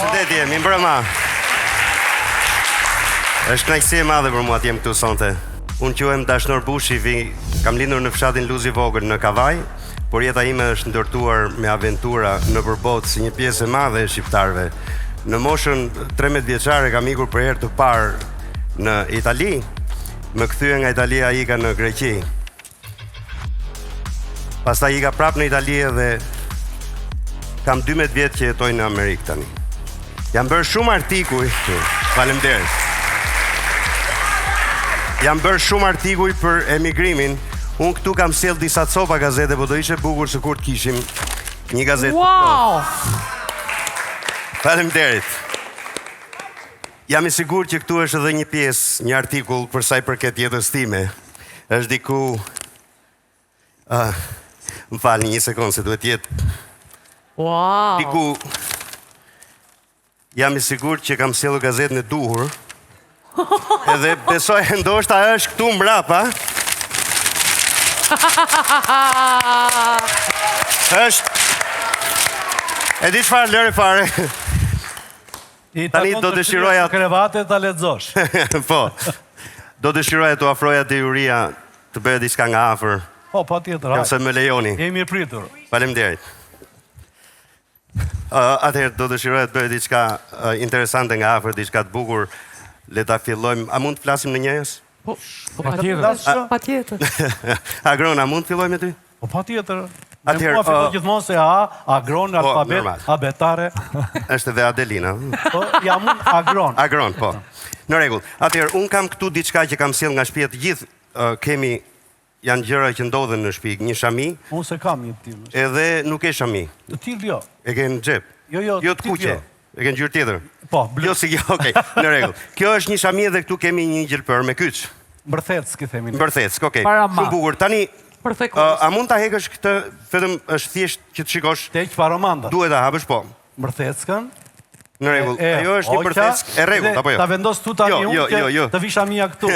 Përshëndetje, mi mbrëma. Është kënaqësi e madhe për mua të jem këtu sonte. Unë quhem Dashnor Bushi, kam lindur në fshatin Luz i Vogël në Kavaj, por jeta ime është ndërtuar me aventura nëpër botë si një pjesë e madhe e shqiptarëve. Në moshën 13 vjeçare kam ikur për herë të parë në Itali, më kthye nga Italia ika në Greqi. Pastaj ika prapë në Itali dhe kam 12 vjet që jetoj në Amerikë tani. Jam bërë shumë artikuj, faleminderit. Jam bërë shumë artikuj për emigrimin. Unë këtu kam sjell disa copa gazete, po do ishe bukur se kur të kishim një gazetë. Wow! Faleminderit. Jam i sigurt që këtu është edhe një pjesë, një artikull për sa i përket jetës time. Është diku më falni një sekondë se duhet jetë. Wow! Diku jam i sigurt që kam sjellur gazetën e duhur. Edhe besoj ndoshta është këtu mbrapa. Është. E di çfarë lëre fare. Tani do dëshiroja krevate ta lexosh. Po. Do dëshiroja të afroja teoria të bëja diçka nga afër. Po, patjetër. Nëse më lejoni. Jemi e pritur. Faleminderit. Atëherë do dëshiroja të bëja diçka interesante nga afër, diçka të bukur. Le ta fillojmë. A mund të flasim në njëjës? Po, patjetër. Patjetër. Agrona, mund të fillojmë me ty? Po, patjetër. Atëherë, Mua fillon gjithmonë se agron, alfabet, normal. abetare. Është edhe Adelina. Po, jam unë agron. Agron, po. Në rregull. Atëherë, un kam këtu diçka që kam sjell nga shtëpia të gjithë kemi janë gjëra që ndodhen në shtëpi, një shami. Unë se kam një tim. Edhe nuk e shami. Të tillë jo. E ke në xhep. Jo, Jo të kuqe. E ke në gjyrë tjetër. Po, blu. Jo si jo, okej. Në rregull. Kjo është një shami dhe këtu kemi një gjelpër me kyç. Mbërthec, që themi. Mbërthec, okej. Parama. Shumë bukur. Tani Perfekt. a mund ta heqësh këtë, vetëm është thjesht që të shikosh. Tek paromanda. Duhet ta hapësh, po. Mbërtheckën. Në rregull. Ajo është një mbërthec e rregullt apo jo? Ta vendos tu tani unë të visha mia këtu.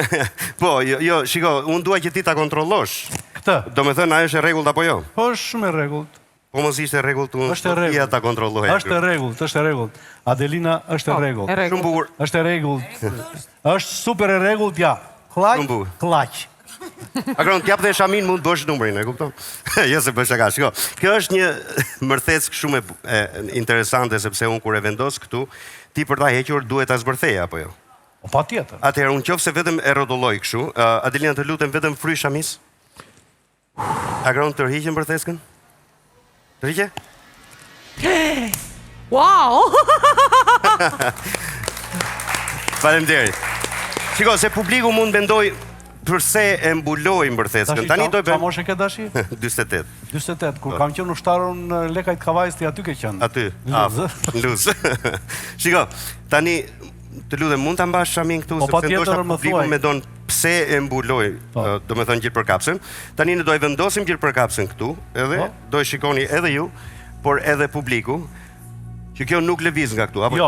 Po, jo, shiko, unë dua që ti ta kontrollosh. Këtë. Domethënë, ajo është e rregullt apo jo? Po, është shumë e rregullt. Po mos ishte e rregullt, unë Është e rregullt. ia ta kontrolloj. Është e rregullt, është e rregullt. Adelina është e rregullt. Shumë bukur. Është e rregullt. Është super e rregullt, ja. Kllaq, Shumë bukur. kllaq. Agron, t'jap dhe shamin, mund të bësh numrin, e kupton? Jo se bësh shaka, shiko. Kjo është një mërthec shumë e interesante, sepse unë kur e vendos këtu, ti për ta hequr duhet ta zbërtheja, apo jo? Po, patjetër. Atëherë, unë qoftë se vetëm e rrotulloj kështu, Adelina, të lutem vetëm fry shamis. Agron, tërhiqe mërtheckën? Tërhiqe? Wow! Faleminderit. Shiko, se publiku mund mendoj përse e mbuloj mbërtheckën. Tani do Qa moshe ke dashi? 48. 48. Kur kam qenë ushtarun në Lekajt Kavajës, ti aty ke qenë. Aty, Luz. Luz. Shiko, tani të lutem, mund ta mbash shamin këtu, Po, sepse patjetër, ndoshta më publiku thuaj. mendon pse e mbuloj, domethënë gjithëpërkapësen. Tani ne do e vendosim gjithëpërkapësen këtu, edhe do e shikoni edhe ju, por edhe publiku, që kjo nuk lëviz nga këtu, apo?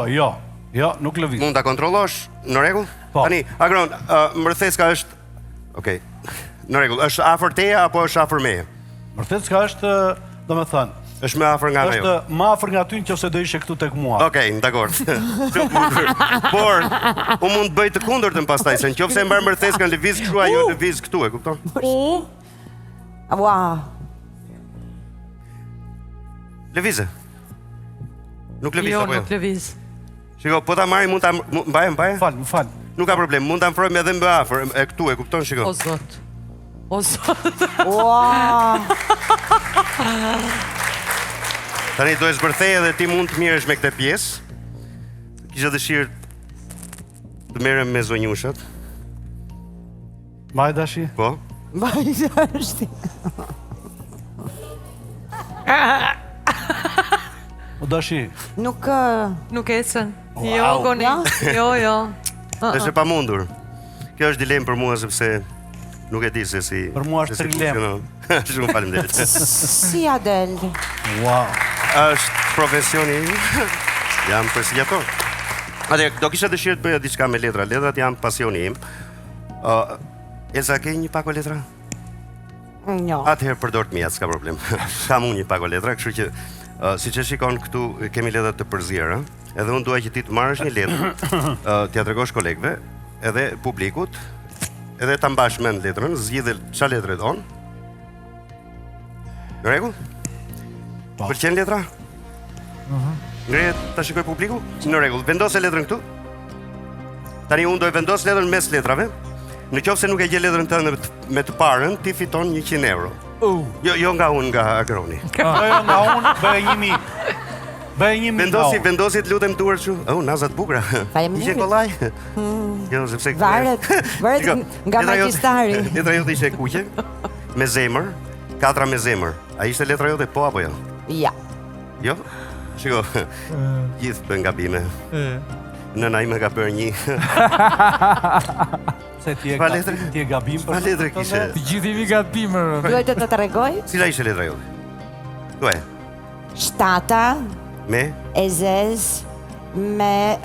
Jo, nuk lëviz. Mund ta kontrollosh, në rregull? Po. Tani, Agron, mbërthecka është, okej, në rregull, është afër teje apo është afër meje? Mbërthecka është, domethënë, Është më afër nga ajo. është më afër nga ty nëse do ishe këtu tek mua. Okej, dakor. Por unë mund të bëj të kundërtën pastaj, se nëse e mbar mbërthecën lëviz kështu, ajo lëviz këtu, e kupton? Wow. Lëvizë. Nuk lëviz Jo, apo jo? nuk lëviz. Shiko, po ta marrim, mund ta mbaje? Më fal. Nuk ka problem, mund ta afrojmë edhe më afër, e këtu, e kupton, shiko. O zot. O zot. Wow. Tani do e zbërthej edhe ti mund të mirësh me këtë pjesë. Kisha dëshirë të merrem me zonjushat. Mbaj dashi. Po. Mbaj është. O dashi. Nuk ecën. Jo, goni. Jo. Është e pamundur. Kjo është dilemë për mua sepse nuk e di se si. Për mua është trilem. Shumë faleminderit. Si Adel. Wow. Është profesioni im. Jam përsigjator. Atëherë, do kisha dëshirë të bëja diçka me letra. Letrat janë pasioni im. Elsa, ke një pako letra? Jo. Atëherë përdor të mia, s'ka problem. Kam unë një pako letra, kështu që siç e shikon këtu kemi letra të përziera. Edhe unë dua që ti të marrësh një letër, t'ia tregosh kolegëve, edhe publikut, edhe ta mbash mend letrën, zgjidhe çfarë letre don. Në rregull? Pëlqen letra? Ngre ta shikoj publiku? Në rregull, vendos letrën këtu. Tani unë do e vendos letrën mes letrave. Në qoftë se nuk e gje letrën tënde me të parën, ti fiton 100 euro. Jo nga unë, nga Agroni. Jo nga unë, bëj 1000. Bëj 1000. Vendosi të lutem duar kështu. Naza të bukura. Ishe kollaj? Jo, sepse varet nga magjistari. Letra jote ishte kuqe, me zemër, 4 me zemër. A ishte letra jote po apo jo? Ja. Jo? Shiko, gjithë bën gabime. Nëna ime ka bërë një. Se ti e gabim për letre kishe? Të gjithë jemi gabime. Duhet të tregoj? Cila ishte letra jote? Due. Shtata. Me? E zez. Me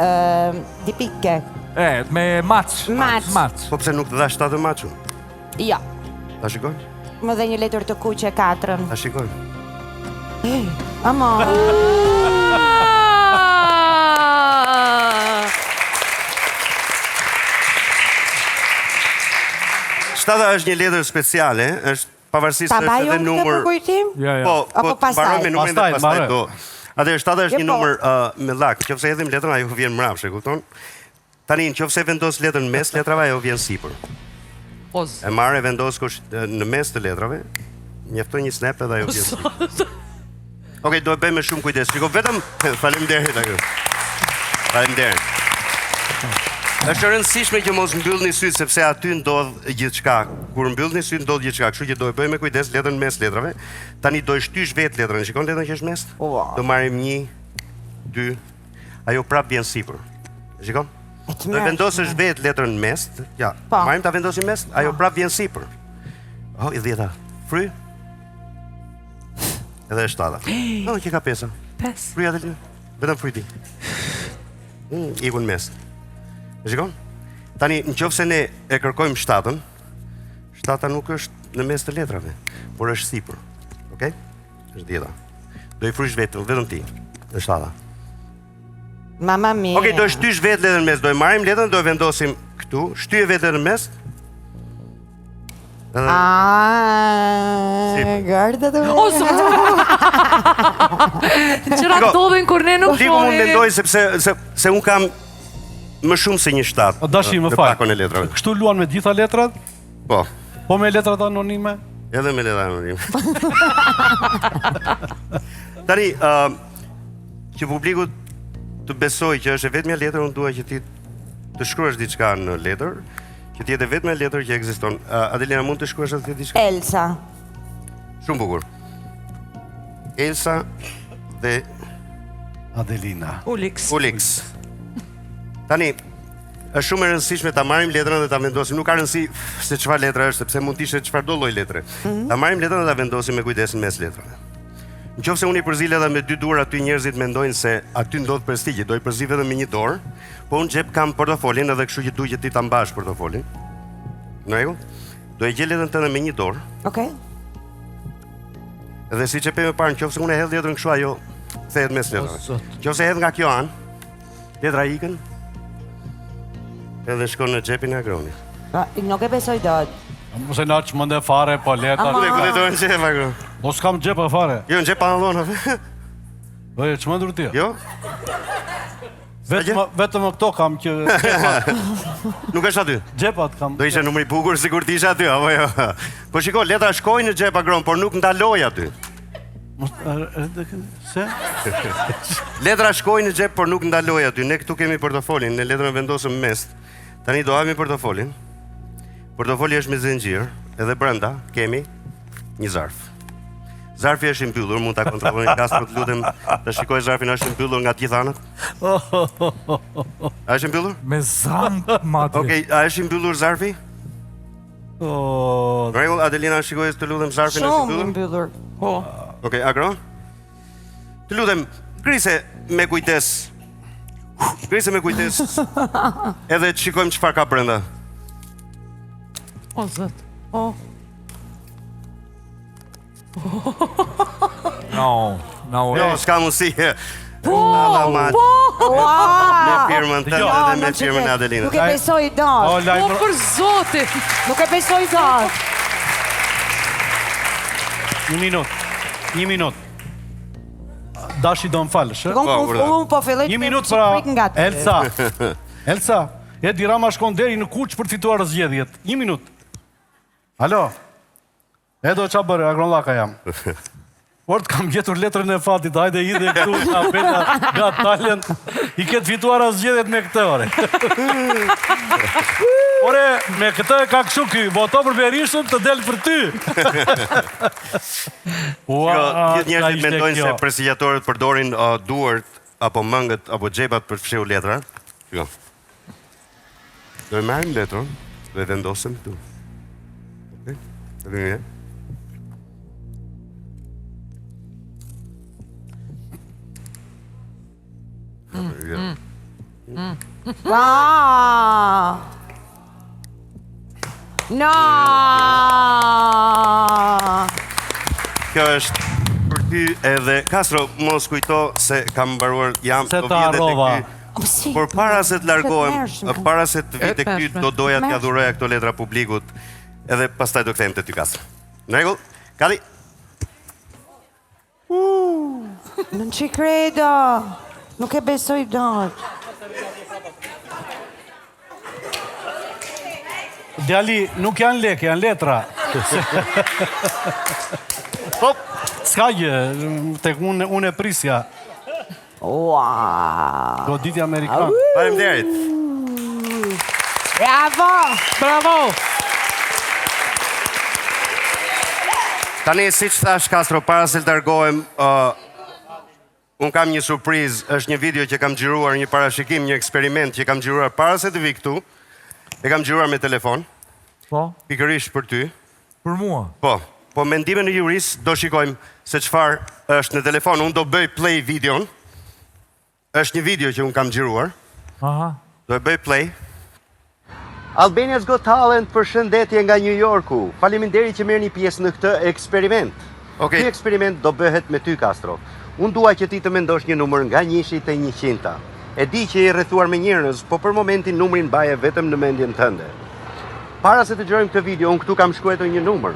di pike. Me maç. Po pse nuk të dha 7 maçun? Jo. Ta shikoj? Më dhe një letër të kuqe 4. Ta shikoj. Ama. Shtata është një letër speciale, është pavarësisht se është edhe numër. Po, mbaroj me numrin dhe pastaj do. Atëherë shtata është një numër me llak. Nëse hedhim letrën ajo vjen mbrapsht, e kupton? Tani nëse vendos letrën mes letrave ajo vjen sipër. E marr e vendos në mes të letrave. Mjafton një snap edhe ajo vjen sipër. Okej, do e bëj me shumë kujdes. Shiko vetëm faleminderit ajo. Faleminderit. Është e rëndësishme që mos mbyllni syt sepse aty ndodh gjithçka. Kur mbyllni syt ndodh gjithçka, kështu që do e bëj me kujdes letrën mes letrave. Tani do e shtysh vetë letrën. Shikon letrën që është mes? Do marrim 1, 2. Ajo prap vjen sipër. Shikon? Do vendosësh vetë letrën mes. Ja, marrim ta vendosim mes, ajo prap vjen sipër. I 10-a. Fry. Edhe e 7-a. Që ka 5-a. 5. Fryja të vetëm fryti. Ikun mes. Shikon? Tani, nëse ne e kërkojmë 7-ën, 7-a nuk është në mes të letrave, por është sipër. Okej? Është 10-a. Do i frysh vetëm ti. Është 7-a. Mama mia. Okej, do e shtysh vetë letrën mes, do e marrim letrën, do e vendosim këtu, shtyje vetë letrën mes. Garda të Qëra ndodhin kur ne nuk shohim. Diku mund mendoj sepse unë kam më shumë se një 7. Dashi, më fal. Kështu luan me gjitha letrat? Po. Po me letrat anonime? Edhe me letrat anonime. Tani, që publiku të besoj që është e vetmja letër, unë dua që ti të shkruash diçka në letër, që ti jetë vetmja letër që ekziston. Adelina, mund të shkruash atë diçka? Elsa. Shumë bukur. Elsa dhe Adelina. Ulix. Tani, është shumë e rëndësishme ta marrim letrën dhe ta vendosim. Nuk ka rëndësi se çfarë letra është, sepse mund të ishte çfarëdo lloj letre. Ta marrim letrën dhe ta vendosim me kujdesin mes letrave. Nëse unë i përzill edhe me 2 dorë, aty njerëzit mendojnë se aty ndodh prestigji, do i përzill vetëm me 1 dorë, po unë xhep kam portofolin edhe kështu që duhet që ti ta mbash portofolin. Në rregull? Do e gjej letrën tënde me 1 dorë. Okej. Dhe siç e pe më parë, nëse unë e hedh letrën kështu ajo kthehet mes letrave. Nëse hedh nga kjo anë, letra ikën. Edhe shkon në xhepin e Agronit. Nuk e besoj dot. Mos e na çmendë fare po letra. Ku do të xhep Agron? Po s'kam xhep fare. Jo, në xhep pantallona. Po e çmendur ti? Jo. Vetëm këto kam që xhepat. Nuk është aty. Xhepat kam. Do ishte numri i bukur sikur të ishte aty, apo jo? Po shiko, letra shkojnë në xhep Agron, por nuk ndaloj aty. Se? Letra shkojnë në xhep, por nuk ndaloj aty. Ne këtu kemi portofolin, ne letrën vendosëm mes. Tani do hapim portofolin. Portofoli është me zenxhir, edhe brenda kemi një zarf. Zarfi është i mbyllur, mund ta kontrolloni Kastro, të lutem, ta shikoj zarfin, është i mbyllur nga të gjithë anët. A është i mbyllur? Me zank madje. Okej, a është i mbyllur zarfi? Në rregull, Adelina, shikoj të lutem zarfin është i mbyllur. Shumë mbyllur. Po. Okej, Agron? Të lutem, grise me kujdes. Grise me kujdes. Edhe të shikojmë çfarë ka brenda. O zot. No, Jo, s'ka mundësi. Me firmën tënde dhe me firmën e Adelinës. Nuk e besoj dot. O, Po lajmë... për zotin. Nuk e besoj dot. Një minut. Dashi do më falësh, e? Unë po filloj Një minut të pra prik nga ty. Elsa, Edi Rama shkon deri në Kuq për të fituar zgjedhjet. Një minut. Alo. Edo qa bërë, Agronllaka jam. Por të kam gjetur letrën e fatit, hajde i dhe këtu apeta nga talent, i ketë fituar zgjedhjet me këtë ore. Ore, me këtë e ka kështu ky, voto për Berishën të del për ty. Gjithë njerëzit mendojnë se prestigiatorët përdorin duart, apo mëngët, apo xhepat për të fshehur letra. Jo. Do e marrim letrën dhe vendosëm këtu. Okej? Të vini. No! Kjo është për ty edhe Castro, mos kujto se kam mbaruar jam Se do ta vjen harrova. tek ty. Por para se të largohem, para se të vi tek ty, do doja t'ja dhuroja këto letra publikut, edhe pastaj do kthehem te ty Castro. Në rregull? Kali. Non ci credo. Nuk e besoj dot. Djali, nuk janë lek, janë letra. Hop, s'ka gjë, tek unë e prisja. Wow. Goditja amerikan. Faleminderit. Bravo! Bravo. Tani, si që thash Castro, para se të largohem, unë kam një surprizë, është një video që kam xhiruar, një parashikim, një eksperiment që kam xhiruar para se të vi këtu. E kam xhiruar me telefon, Po, pikërisht për ty. për mua. Po mendimin e juris do shikojmë se çfarë është në telefon. Unë do bëj play videon. Është një video që unë kam xhiruar. Aha. Do e bëj play. Albania's Got Talent, përshëndetje nga New Yorku. Faleminderit që merrni pjesë në këtë eksperiment. Ky eksperiment do bëhet me ty Castro. Unë dua që ti të mendosh një numër nga 1-shi te 100-ta. E di që je rrethuar me njerëz, po për momentin numrin mbaje vetëm në mendjen tënde. Para se të dëgjojmë këtë video, unë këtu kam shkruar një numër.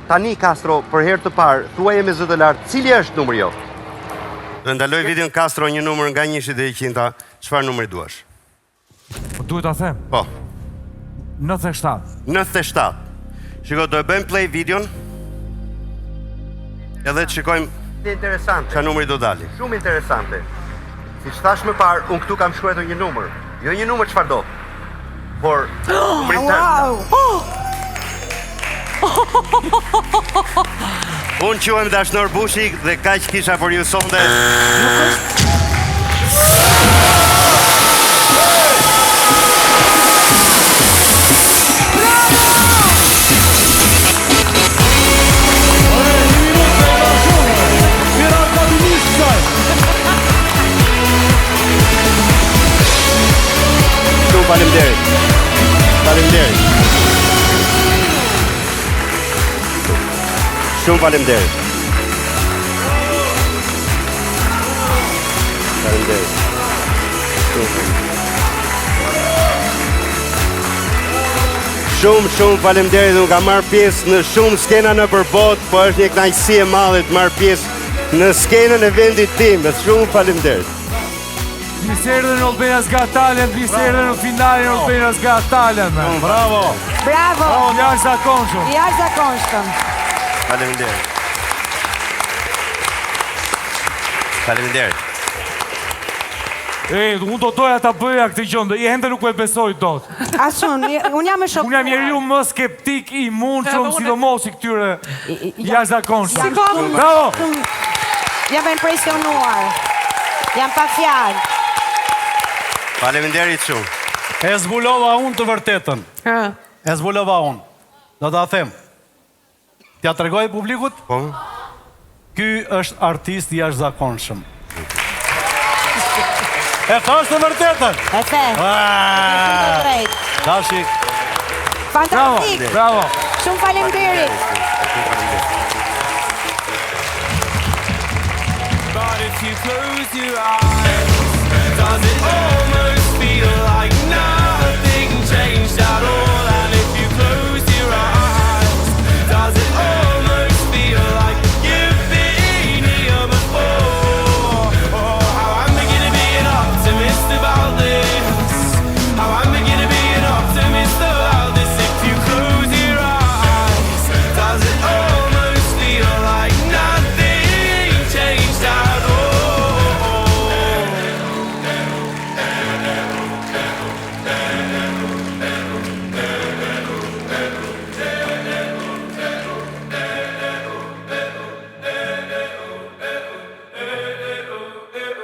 Tani Castro, për herë të parë, thuaje me zë të lartë, cili është numri jot? Do ndaloj videon Castro një numër nga 1-shi te 100-ta, çfarë numri duash? Po duhet ta them. Po, 97. 97. Shiko, do e bëjmë play videon. Edhe të shikojmë interesante. Çfarë numri do dali? Shumë interesante. Siç thash më parë, unë këtu kam shkruar një numër. Jo një numër çfarëdo. Por numrin tënd. Unë quhem Dashnor Bushi dhe kaq kisha për ju sonte. Faleminderit. Faleminderit. Shumë faleminderit. Faleminderit. Shumë faleminderit. Unë kam marrë pjesë në shumë skena në përbot, po është një kënaqësi e madhe të marr pjesë në skenën e vendit tim. Shumë faleminderit. Biserdhe në Albania's Got Talent, biserdhe në finalin në Albania's Got Talent, man. Bravo! Bravo! Bravo, jashtëzakonshëm. Jashtëzakonshëm. Faleminderit. Faleminderit. Unë do doja ta bëja këtë gjë, dhe ende nuk e besoj dot. Asun, unë jam e shokuar. Unë jam njeriu më skeptik i mundshëm, sidomos i këtyre jashtëzakonshëm. Bravo! Jam e impresionuar. Jam pa fjalë. Faleminderit shumë. E zbulova unë të vërtetën. E zbulova unë. Do ta them. T'ja tregoj publikut? Po. Ky është artist i jashtëzakonshëm. E thash të vërtetën. E the. Drejt. Dashi. Fantastik. Bravo! Shumë faleminderit. you close your eyes, does it almost